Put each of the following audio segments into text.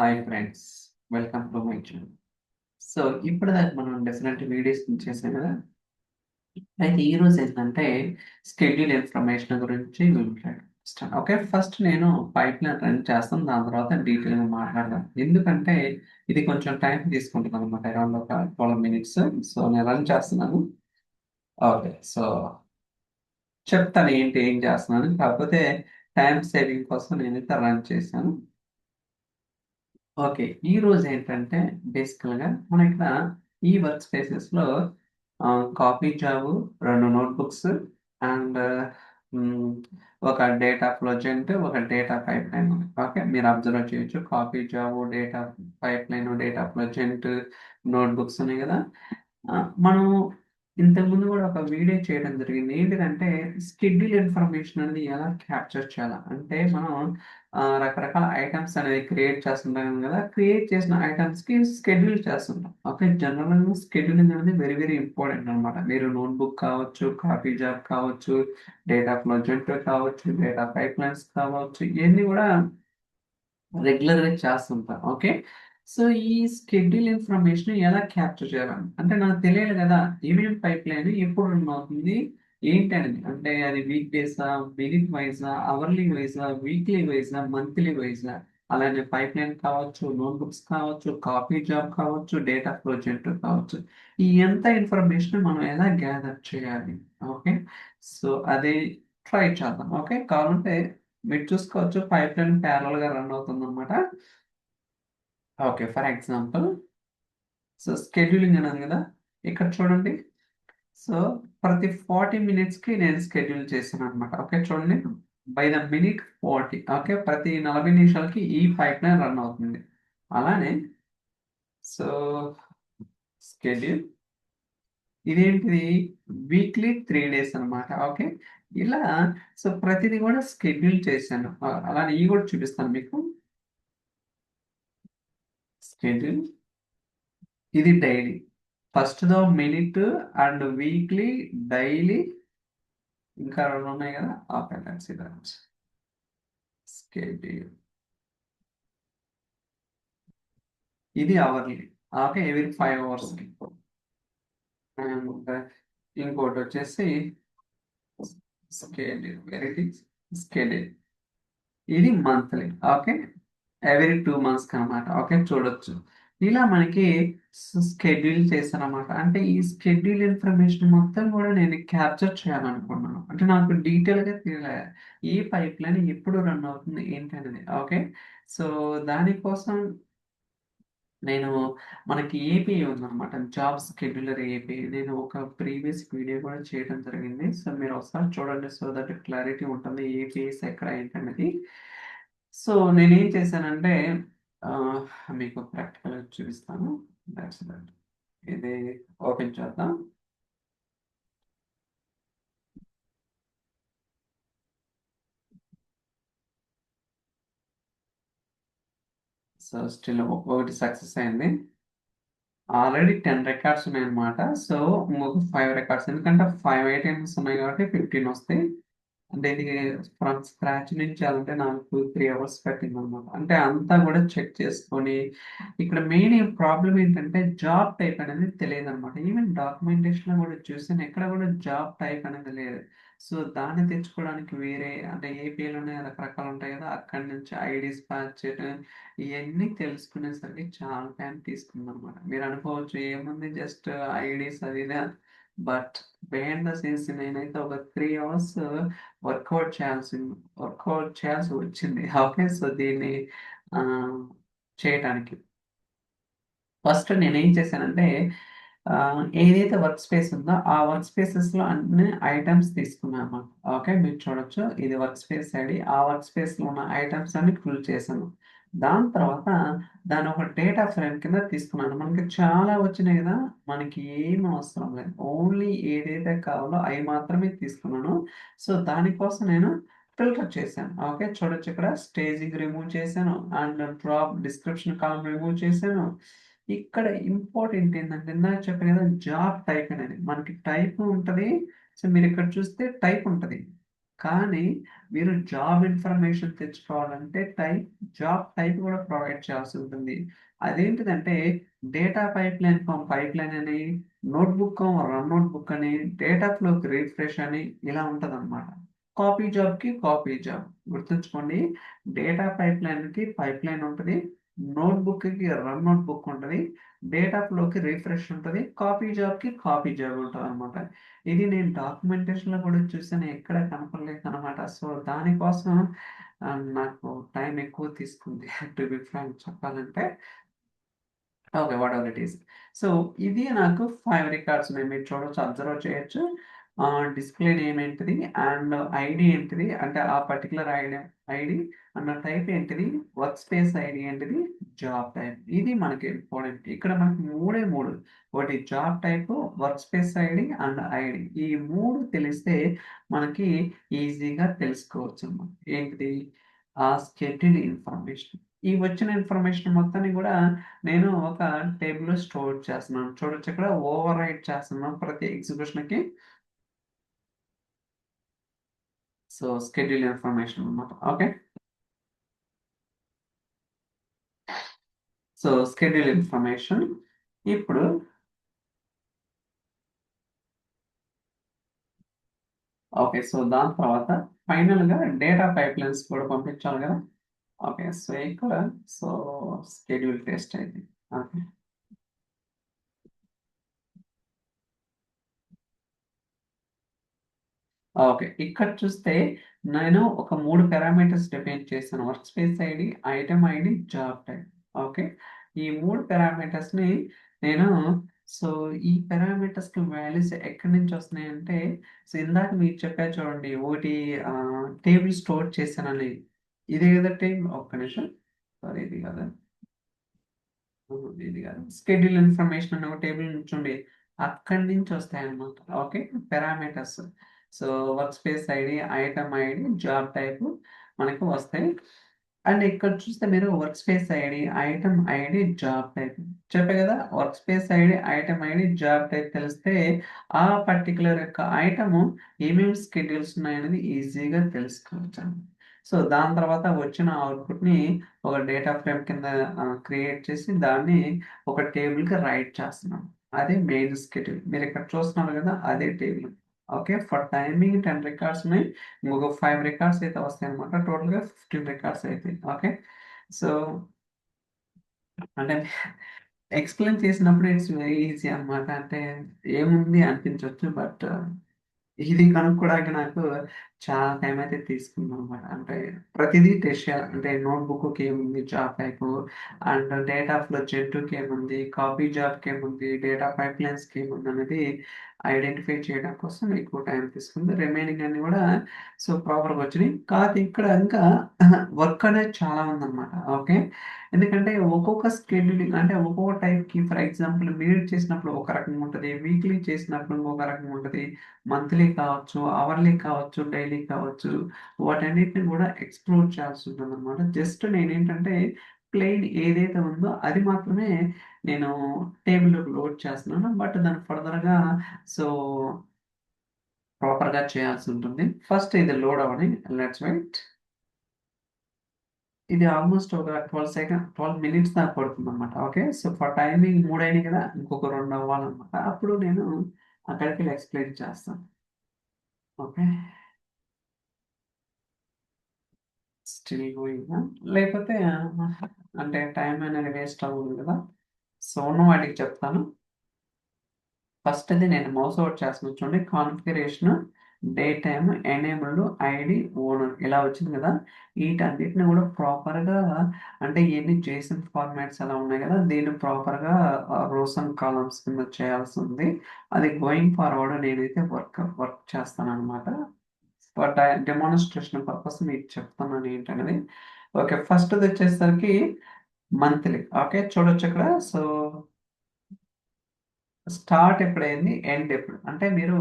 Hi friends, welcome to my channel. So ఇప్పటిదాకా మనం different videos చేసాం కదా. అయితే ఈ రోజు ఏంటంటే స్కెడ్యూల్ ఇన్ఫర్మేషన్ గురించి మాట్లాడుతాను. ఓకే, ఫస్ట్ నేను పైప్ లైన్ రన్ చేస్తాను, దాని తర్వాత డీటెయిల్గా మాట్లాడదాం. ఎందుకంటే ఇది కొంచెం టైం తీసుకుంటుంది అనమాట, అరౌండ్ ఒక 12 మినిట్స్. సో నేను రన్ చేస్తున్నాను. ఓకే, సో చెప్తాను ఏంటి ఏం చేస్తున్నాను, కాకపోతే టైం సేవింగ్ కోసం నేనైతే రన్ చేశాను. ఓకే, ఈ రోజు ఏంటంటే బేసికల్గా మన ఇక్కడ ఈ వర్క్ స్పేసెస్లో కాపీ జాబ్, 2 నోట్బుక్స్ అండ్ ఒక డేటా ఫ్లోజెంట్, ఒక డేటా పైప్ లైన్ ఉంది. ఓకే, మీరు అబ్జర్వ్ చేయొచ్చు, copy job, data pipeline, data flow gen, notebooks ఉన్నాయి కదా. ఆ, మనం ఇంతకుముందు కూడా ఒక వీడియో చేయడం జరిగింది. ఏంటిదంటే స్కెడ్యూల్ ఇన్ఫర్మేషన్ అనేది ఎలా క్యాప్చర్ చేయాలి అంటే, మనం రకరకాల ఐటమ్స్ అనేది క్రియేట్ చేస్తుంటాం కదా. క్రియేట్ చేసిన ఐటమ్స్ కి స్కెడ్యూల్ చేస్తుంటాం. ఓకే, జనరల్ స్కెడ్యూలింగ్ అనేది వెరీ వెరీ ఇంపార్టెంట్ అనమాట. మీరు నోట్బుక్ కావచ్చు, కాపీ జాబ్ కావచ్చు, డేటా ఫ్లోజెంట్ కావచ్చు, డేటా పైప్ లైన్స్ కావచ్చు, ఇవన్నీ కూడా రెగ్యులర్ గా చేస్తుంటాం. ఓకే, సో ఈ స్కెడ్యూల్ ఇన్ఫర్మేషన్ ఎలా క్యాప్చర్ చేయాలని అంటే నాకు తెలియాలి కదా, ఈవెంట్ పైప్ లైన్ ఎప్పుడు రన్ అవుతుంది ఏంటి అనేది. అంటే అది వీక్ డేసా, మినిట్ వైజా, అవర్లీ వైజా, వీక్లీ వైజా, మంత్లీ వైజా. అలానే పైప్ లైన్ కావచ్చు, నోట్బుక్స్ కావచ్చు, కాపీ జాబ్ కావచ్చు, డేటా ప్రాజెక్ట్ కావచ్చు. ఈ ఎంత ఇన్ఫర్మేషన్ మనం ఎలా గ్యాదర్ చేయాలి. ఓకే, సో అది ట్రై చేద్దాం. ఓకే, కావాలంటే మీరు చూసుకోవచ్చు, పైప్ లైన్ ప్యారల్ గా రన్ అవుతుంది అనమాట. Okay, for example, so scheduling అన్నది కదా, ఇక్కడ చూడండి. సో ప్రతి 40 మినిట్స్ కి నేను స్కెడ్యూల్ చేశాను అనమాట. ఓకే, చూడండి, బై ద మినిట్ 40. ఓకే, ప్రతి 40 నిమిషాలకి ఈ పైప్ లైన్ రన్ అవుతుంది. అలానే సో స్కెడ్యూల్ ఇదేంటిది, వీక్లీ 3 డేస్ అన్నమాట. ఓకే, ఇలా సో ప్రతిదీ కూడా స్కెడ్యూల్ చేశాను. అలానే ఇవి కూడా చూపిస్తాను మీకు. స్కెడ్యూల్ ఇది డైలీ, ఫస్ట్ దో మినిట్ అండ్ వీక్లీ, డైలీ, ఇంకా 2 ఉన్నాయి కదా. Okay, let's see that. Schedule ఇది అవర్లీ. ఓకే, ఎవ్రీ 5 అవర్స్ కి. అండ్ ఇంకోటి వచ్చేసి స్కెడ్యూల్, వెరైటీ స్కెడ్యూల్ ఇది మంత్లీ. ఓకే, ఎవ్రీ 2 మంత్స్ అనమాట. ఓకే, చూడొచ్చు, ఇలా మనకి స్కెడ్యూల్ చేశారన్నమాట. అంటే ఈ స్కెడ్యూల్ ఇన్ఫర్మేషన్ మొత్తం కూడా నేను క్యాప్చర్ చేయాలనుకున్నాను. అంటే నాకు డీటెయిల్గా తెలియాలి ఈ పైప్ లైన్ ఎప్పుడు రన్ అవుతుంది ఏంటి అనేది. ఓకే, సో దానికోసం నేను మనకి ఏపీ ఉందన్నమాట, జాబ్ స్కెడ్యూలర్ ఏపీ. నేను ఒక ప్రీవియస్ వీడియో కూడా చేయడం జరిగింది. సో మీరు ఒకసారి చూడండి, సో దట్ క్లారిటీ ఉంటుంది ఏపీఎస్ ఎక్కడ ఏంటనేది. సో నేనేం చేశానంటే ఆ, మీకు ప్రాక్టికల్ చూపిస్తాను. That's that. ఇది ఓపెన్ చేద్దాం. సో స్టిల్ ఒకటి సక్సెస్ అయింది. ఆల్రెడీ 10 రికార్డ్స్ ఉన్నాయి అనమాట. సో ఇంకొక 5 రికార్డ్స్, ఎందుకంటే 5 ఐటమ్స్ ఉన్నాయి కాబట్టి 15 వస్తాయి. అంటే ఇది ఫ్రమ్ స్క్రాచ్ నుంచి చేయాలంటే నాకు 3 అవర్స్ పట్టింది అనమాట. అంటే అంతా కూడా చెక్ చేసుకొని, ఇక్కడ మెయిన్ ప్రాబ్లం ఏంటంటే జాబ్ టైప్ అనేది తెలియదు అనమాట. ఈవెన్ డాక్యుమెంటేషన్ కూడా చూసాను, ఎక్కడ కూడా జాబ్ టైప్ అనేది లేదు. సో దాన్ని తెచ్చుకోవడానికి వేరే, అంటే ఏపీలోనే రకరకాలు ఉంటాయి కదా, అక్కడి నుంచి ఐడీస్ ప్యాచ్ చేయడం, ఇవన్నీ తెలుసుకునేసరికి చాలా టైం తీసుకుంది అనమాట. మీరు అనుకోవచ్చు ఏముంది, జస్ట్ ఐడీస్ అది ఇది. బట్ బిహైండ్ ద సీన్స్ నేనైతే ఒక 3 అవర్స్ వర్కౌట్ చేయాల్సి వచ్చింది. ఓకే, సో దీన్ని ఆ, చేయటానికి ఫస్ట్ నేను ఏం చేశానంటే, ఆ, ఏదైతే వర్క్ స్పేస్ ఉందో ఆ వర్క్ స్పేసెస్ లో అన్ని ఐటమ్స్ తీసుకున్నాను అన్నమాట. ఓకే, మీరు చూడొచ్చు, ఇది వర్క్ స్పేస్ ఐడి. ఆ వర్క్ స్పేస్ లో ఉన్న ఐటమ్స్ అన్ని ఫుల్ చేశాను. దాని తర్వాత దాని ఒక డేటా ఫ్రేమ్ కింద తీసుకున్నాను. మనకి చాలా వచ్చినాయి కదా, మనకి ఏం అవసరం లేదు, ఓన్లీ ఏదైతే కావాలో అవి మాత్రమే తీసుకున్నాను. సో దానికోసం నేను ఫిల్టర్ చేశాను. ఓకే, చూడొచ్చు, ఇక్కడ స్టేజింగ్ రిమూవ్ చేశాను and drop description column remove చేశాను. ఇక్కడ ఇంపార్టెంట్ ఏంటంటే, ఇందాక చెప్పాను కదా, జాబ్ టైప్ అనేది మనకి టైప్ ఉంటుంది. సో మీరు ఇక్కడ చూస్తే టైప్ ఉంటుంది, కానీ మీరు జాబ్ ఇన్ఫర్మేషన్ తెచ్చుకోవాలంటే జాబ్ టైప్ కూడా ప్రొవైడ్ చేయాల్సి ఉంటుంది. అదేంటిదంటే డేటా పైప్ లైన్ అని, నోట్బుక్ రన్ నోట్బుక్ అని, డేటా ఫ్లోకి రిఫ్రెష్ అని ఇలా ఉంటదన్నమాట. కాపీ జాబ్ గుర్తుంచుకోండి. డేటా పైప్ లైన్ ఉంటుంది, నోట్బుక్కి రన్ నోట్బుక్ ఉంటుంది, డేటా ఫ్లోకి రిఫ్రెష్ ఉంటుంది, కాపీ జాబ్ ఉంటుంది అనమాట. ఇది నేను డాక్యుమెంటేషన్లో కూడా చూసాను, ఎక్కడ కనపడలేదు అనమాట. సో దానికోసం నాకు టైం ఎక్కువ తీసుకుంది టు బి ఫ్రాంక్ చెప్పాలంటే. Okay. What ever it is. So, ఇది నాకు 5 రికార్డ్స్ ఉన్నాయి. మీరు చూడొచ్చు, అబ్జర్వ్ చేయొచ్చు. డిస్‌ప్లే నేమ్ ఏంటిది? అండ్ ఐడీ ఏంటిది? అంటే ఆ పర్టిక్యులర్ ఐడీ అండ్ టైప్ ఏంటిది? వర్క్ స్పేస్ ఐడీ ఏంటిది? Job type. ఇది మనకి ఇంపార్టెంట్. ఇక్కడ మనకి మూడే 3. ఒకటి job type, work space ID and ID. ఈ 3 తెలిస్తే మనకి ఈజీగా తెలుసుకోవచ్చన్నమాట. ఏంటిది? Schedule information. ఈ వచ్చిన ఇన్ఫర్మేషన్ మొత్తాన్ని గూడా నేను ఒక టేబుల్‌లో స్టోర్ చేస్తున్నాను. చూడొచ్చు, ఇక్కడ ఓవర్ రైట్ చేస్తున్నాను ప్రతి ఎగ్జిక్యూషన్‌కి. సో, స్కెడ్యూల్ ఇన్ఫర్మేషన్ అన్నమాట. ఓకే. So, schedule information. ఇప్పుడు ఓకే. సో, దాని తర్వాత ఫైనల్‌గా డేటా పైప్‌లైన్స్ కూడా పంపించాలి గదా! ఓకే. సో, ఇక్కడ సో, స్కెడ్యూల్ టెస్ట్ అయింది. ఓకే. ఓకే. ఇక్కడ చూస్తే నేను ఒక 3 పారామీటర్స్ డిఫైన్ చేశాను. Work space ID, item ID, job type. Okay. ఈ 3 పారామీటర్స్‌ని నేను సో, ఈ పారామీటర్స్‌కి వాల్యూస్ ఎక్కడి నుంచి వస్తున్నాయంటే, సో, ఇందాక మీకు చెప్పాను చూడండి. ఒకటి టేబుల్ స్టోర్ చేశానని. ఇదే కదా టేబుల్. ఒక్క నిమిషం. సారీ, ఇది కాదు. ఇది కాదు. స్కెడ్యూల్ ఇన్ఫర్మేషన్ అనే ఒక టేబుల్ నుంచుండి అక్కడి నుంచి వస్తాయన్నమాట. Okay. Parameters. So, work space ID, item ID, job type మనకు వస్తాయి. అండ్ ఇక్కడ చూస్తే మీరు work space ID, item ID, job type చెప్పా కదా! Work space ID, item ID, job type తెలిస్తే ఆ పర్టిక్యులర్ యొక్క ఐటెమ్ ఏమేమి స్కెడ్యూల్స్ ఉన్నాయనేది ఈజీగా తెలుసుకోవచ్చండి. సో, దాని తర్వాత వచ్చిన అవుట్‌పుట్‌ని ఒక డేటా ఫ్రేమ్ కింద క్రియేట్ చేసి దాన్ని ఒక టేబుల్‌కి రైట్ చేస్తున్నాం. అదే మెయిన్ స్కెడ్యూల్. మీరిక్కడ చూస్తున్నారు కదా! అదే table. Okay. For timing 10 records ఉన్నాయి. ఇంకొక 5 రికార్డ్స్ అయితే వస్తాయన్నమాట. టోటల్‌గా 15 రికార్డ్స్ అయితాయి. ఓకే. సో, అంటే ఎక్స్‌ప్లెయిన్ చేసినప్పుడు ఇట్స్ వెరీ ఈజీ అన్నమాట. అంటే ఏముంది అనిపించొచ్చు. బట్ ఇది కనుక్కోడానికి నాకు చాలా టైం అయితే తీసుకుందనమాట. అంటే ప్రతిదీ టెస్ట్ చేయాలి. అంటే నోట్‌బుక్‌కి ఏముంది, job type and data flow జెన్2కి ఏముంది, కాపీ జాబ్‌కి ఏముంది, డేటా పైప్‌లైన్స్‌కి ఏముందనేది ఐడెంటిఫై చేయడం కోసం ఎక్కువ టైం తీసుకుంది. రిమైనింగ్ అన్నీ కూడా సో, ప్రాపర్‌గా వచ్చినాయి. కాకపోతే ఇక్కడ ఇంకా వర్క్ అనేది చాలా ఉందనమాట. ఓకే. ఎందుకంటే ఒక్కొక్క స్కెడ్యూలింగ్ అంటే ఒక్కొక్క టైప్‌కి ఫర్ ఎగ్జాంపుల్ మినిట్ చేసినప్పుడు ఒక రకంగా ఉంటది. వీక్లీ చేసినప్పుడు ఇంకొక రకంగా ఉంటది. మంత్లీ కావచ్చు, అవర్లీ కావచ్చు, డైలీ కావచ్చు. వాటన్నిటిని కూడా ఎక్స్‌ప్లోర్ చేయాల్సి ఉంటుందనమాట. జస్ట్ నేనేంటంటే ప్లెయిన్ ఏదైతే ఉందో అది మాత్రమే నేను టేబుల్‌లోకి లోడ్ చేస్తున్నాను. బట్ దాన్ని ఫర్దర్‌గా సో, ప్రాపర్‌గా చేయాల్సి ఉంటుంది. ఫస్ట్ ఇది లోడ్ అవ్వని. Let's wait. ఇది ఆల్‌మోస్ట్ ఒక 12 మినిట్స్ దాకా పడుతుందనమాట. ఓకే. సో, ఫర్ టైమింగ్ 3 అయినాయి కదా! ఇంకొక 2 అవ్వాలనమాట. అప్పుడు నేను అక్కడికెళ్ళి ఎక్స్‌ప్లెయిన్ చేస్తాను. ఓకే. స్టిల్ గోయింగా? లేకపోతే అంటే టైం అనేది వేస్ట్ అవ్వదు కదా! సో, ఉన్న వాటికి చెప్తాను. ఫస్ట్ అది నేను మౌస్ ఓవర్ చేస్తున్నాను చూడండి. Configuration, day time, enabled, ID, owner ఇలా వచ్చింది కదా! వీటన్నిటిని కూడా ప్రాపర్‌గా అంటే ఇయన్నీ జేసన్ ఫార్మాట్స్ అలా ఉన్నాయి కదా! దీన్ని ప్రాపర్‌గా రోస్ అండ్ కాలమ్స్ కింద చేయాల్సుంది. అది గోయింగ్ ఫార్వర్డ్ నేనైతే వర్క్ చేస్తాననమాట. ఫర్ డెమాన్‌స్ట్రేషన్ పర్పస్ మీకు చెప్తున్నాను ఏంటనేది. ఓకే. ఫస్ట్‌దొచ్చేసరికి మంత్లీ. ఓకే. చూడొచ్చిక్కడ. సో, స్టార్ట్ ఎప్పుడయింది? ఎండ్ ఎప్పుడు? అంటే మీరు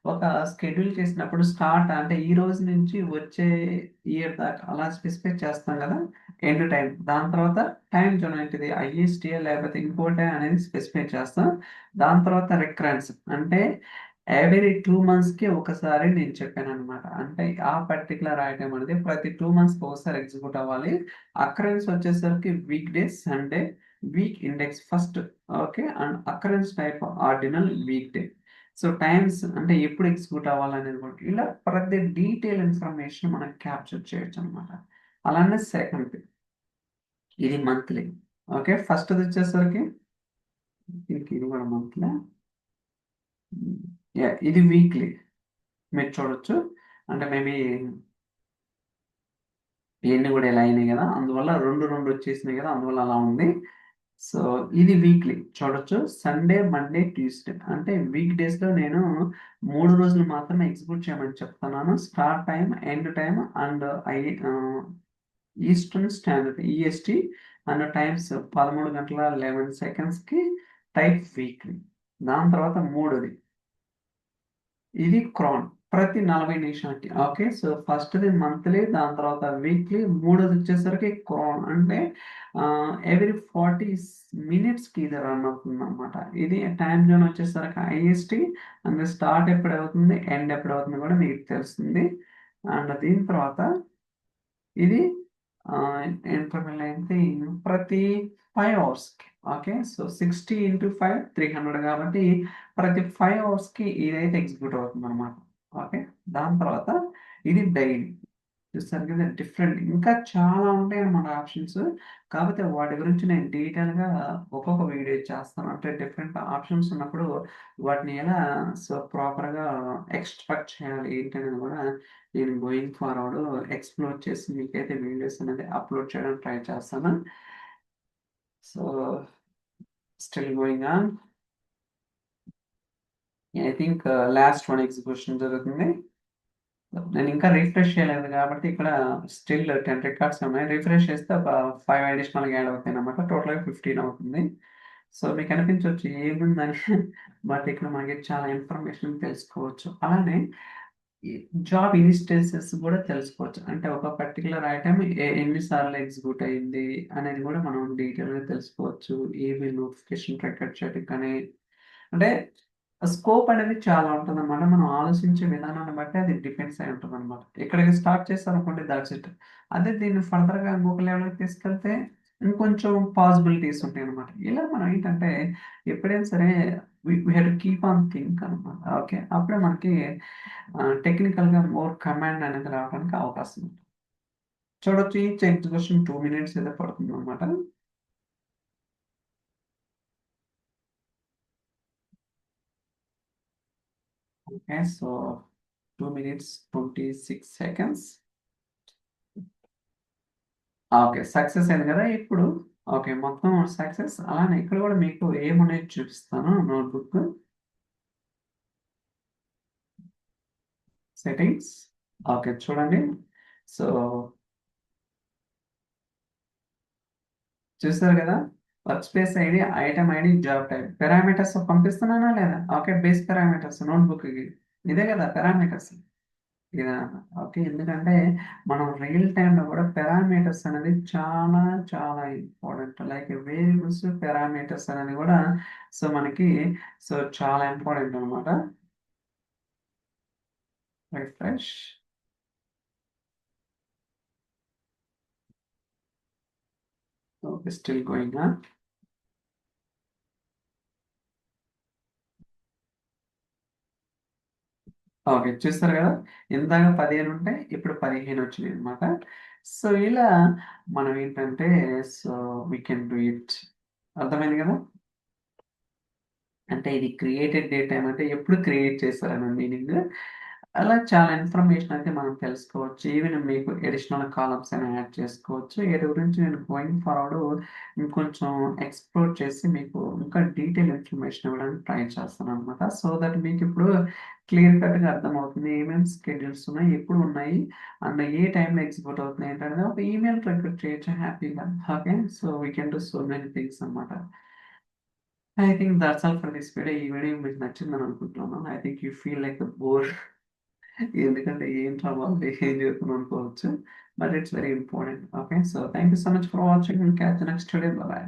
ఒక షెడ్యూల్ చేసినప్పుడు స్టార్ట్ అంటే ఈ రోజు నుంచి వచ్చే ఇయర్ దాకా అలా స్పెసిఫై చేస్తాం గదా! End time. దాని తర్వాత టైమ్ జోన్ ఏంటిది? ఐఎస్‌టీ‌ఆ లేకపోతే ఇంకోటా అనేది స్పెసిఫై చేస్తాం. దాని తర్వాత రికరెన్స్ అంటే ఎవ్రీ 2 మంత్స్కి ఒకసారి నేను చెప్పాను అనమాట. అంటే ఆ పర్టికులర్ ఐటమ్ అనేది ప్రతి 2 మంత్స్కి ఒకసారి ఎగ్జిక్యూట్ అవ్వాలి. అకరెన్స్ వచ్చేసరికి week days, Sunday, week index first. Okay, and occurrence type ordinal, week day. So times అంటే ఎప్పుడు ఎగ్జిక్యూట్ అవ్వాలనేది కూడా ఇలా ప్రతి డీటెయిల్ ఇన్ఫర్మేషన్ మనం క్యాప్చర్ చేయొచ్చు అనమాట. అలానే సెకండ్, ఇది మంత్లీ. ఓకే, ఫస్ట్ వచ్చేసరికి దీనికి ఇది కూడా మంత్లీ. ఇది వీక్లీ. మీరు చూడొచ్చు. అంటే మేబీ ఇవన్నీ కూడా ఇలా అయినాయి కదా, అందువల్ల రెండు రెండు వచ్చేసినాయి కదా, అందువల్ల అలా ఉంది. సో ఇది వీక్లీ చూడొచ్చు. సండే, మండే, ట్యూస్డే అంటే వీక్ డేస్లో నేను 3 రోజులు మాత్రమే ఎగ్జిక్యూట్ చేయమని చెప్తున్నాను. Start time, end time and eastern standard EST and times 13 గంటల 11 సెకండ్స్కి. Type weekly. దాని తర్వాత మూడోది, ఇది క్రాన్ ప్రతి 40 నిమిషాలకి. ఓకే, సో ఫస్ట్ది మంత్లీ, దాని తర్వాత వీక్లీ, మూడోది వచ్చేసరికి క్రాన్ అంటే ఎవ్రీ 40 మినిట్స్కి ఇది రన్ అవుతుంది అనమాట. ఇది టైం జోన్ వచ్చేసరికి ఐఎస్టీ అండ్ స్టార్ట్ ఎప్పుడు అవుతుంది, ఎండ్ ఎప్పుడు అవుతుంది కూడా మీకు తెలుస్తుంది. అండ్ దీని తర్వాత ఇది ఇంటర్వెల్ అయితే ప్రతి 5 అవర్స్కి. ఓకే, సో 60 × 5 300 కాబట్టి ప్రతి 5 అవర్స్కి ఇదైతే ఎగ్జిక్యూట్ అవుతుంది అనమాట. ఓకే, దాని తర్వాత ఇది డైలీ. చూస్తారు కదా, డిఫరెంట్ ఇంకా చాలా ఉంటాయి అన్నమాట ఆప్షన్స్. కాకపోతే వాటి గురించి నేను డీటెయిల్గా ఒక్కొక్క వీడియో చేస్తాను. అంటే డిఫరెంట్ ఆప్షన్స్ ఉన్నప్పుడు వాటిని ఎలా సో ప్రాపర్గా ఎక్స్ట్రాక్ట్ చేయాలి ఏంటి అనేది కూడా నేను గోయింగ్ ఫార్వర్డ్ ఎక్స్ప్లోర్ చేసి మీకైతే వీడియోస్ అనేది అప్లోడ్ చేయడానికి ట్రై చేస్తాను. So still going on. I think last one execution జరుగుతుంది. నేను ఇంకా రిఫ్రెష్ చేయలేదు కాబట్టి ఇక్కడ స్టిల్ 10 రికార్డ్స్ ఉన్నాయి. రిఫ్రెష్ చేస్తే ఒక 5 అడిషనల్గా యాడ్ అవుతాయి అనమాట. టోటల్గా 15 అవుతుంది. సో మీకు అనిపించవచ్చు ఏముందని, బట్ ఇక్కడ మనకి చాలా ఇన్ఫర్మేషన్ తెలుసుకోవచ్చు. అలానే జాబ్ ఇన్స్టెన్సెస్ కూడా తెలుసుకోవచ్చు. అంటే ఒక పర్టికులర్ ఐటమ్ ఎన్నిసార్లు ఎగ్జిక్యూట్ అయ్యింది అనేది కూడా మనం డీటెయిల్గా తెలుసుకోవచ్చు. ఈమెయిల్ నోటిఫికేషన్ రికార్డ్ చేయడం కానీ, అంటే స్కోప్ అనేది చాలా ఉంటుందన్నమాట. మనం ఆలోచించే విధానాన్ని బట్టి అది డిపెండ్స్ అయి ఉంటుందన్నమాట. ఇక్కడికి స్టార్ట్ చేస్తారనుకోండి, దాట్స్ ఇట్. అదే దీన్ని ఫర్దర్గా ఇంకొక లెవెల్కి తీసుకెళ్తే ఇంకొంచెం పాసిబిలిటీస్ ఉంటాయి అనమాట. ఇలా మనం ఏంటంటే ఎప్పుడైనా సరే we have to keep on think అనమాట. ఓకే, అప్పుడే మనకి టెక్నికల్గా మోర్ కమాండ్ అనేది రావడానికి అవకాశం ఉంది. చూడొచ్చు, ఈ ఎగ్జిక్యూషన్ 2 minutes అయితే పడుతుంది అనమాట. Okay, so 2 minutes 26 seconds. Okay, success అయింది కదా ఇప్పుడు. ఓకే, మొత్తం సక్సెస్. అలానే ఇక్కడ కూడా మీకు ఏమనేది చూపిస్తాను. Notebook settings. ఓకే, చూడండి. సో చూస్తారు కదా, workspace ID, item ID, job type, parameters పంపిస్తున్నానా లేదా? ఓకే, బేస్ పారామీటర్స్ నోట్బుక్కి ఇదే కదా పారామీటర్స్. ఇదా? ఓకే, ఎందుకంటే మనం రియల్ టైంలో కూడా పారామీటర్స్ అనేది చాలా చాలా ఇంపార్టెంట్. లైక్ వేరియబుల్స్ పారామీటర్స్ అనేది కూడా సో మనకి సో చాలా ఇంపార్టెంట్ అనమాట. Refresh. Okay, still going. Okay, చూస్తారు కదా, ఇందాక 15 ఉంటే ఇప్పుడు 15 వచ్చినాయి అనమాట. సో ఇలా మనం ఏంటంటే so we can do it. అర్థమైంది కదా. అంటే ఇది క్రియేటెడ్ డే టైమ్ అంటే ఎప్పుడు క్రియేట్ చేస్తారని మీనింగ్. అలా చాలా ఇన్ఫర్మేషన్ అయితే మనం తెలుసుకోవచ్చు. ఈవెన్ మీకు అడిషనల్ కాలమ్స్ అని యాడ్ చేసుకోవచ్చు. వీటి గురించి నేను గోయింగ్ ఫార్వర్డ్ ఇంకొంచెం ఎక్స్ప్లోర్ చేసి మీకు ఇంకా డీటెయిల్ ఇన్ఫర్మేషన్ ఇవ్వడానికి ట్రై చేస్తాను అనమాట. సో దట్ మీకు ఇప్పుడు క్లియర్ కట్గా అర్థమవుతుంది ఏమేమి స్కెడ్యూల్స్ ఉన్నాయి, ఎప్పుడు ఉన్నాయి, అండ్ ఏ టైంలో ఎగ్జిక్యూట్ అవుతున్నాయి ఏంటంటే ఒక ఈమెయిల్ రిక్రూట్ చేయొచ్చు హ్యాపీగా. Okay, so we can do so many things అనమాట. I think that's all for this video. ఈ వీడియో మీకు నచ్చిందని అనుకుంటున్నాను. I think you feel like bore. ఎందుకంటే ఏంట్రా బాబు ఏం చెప్తున్నాను అనుకోవచ్చు. But it's very important. Okay, so thank you so much for watching and catch next video. Bye.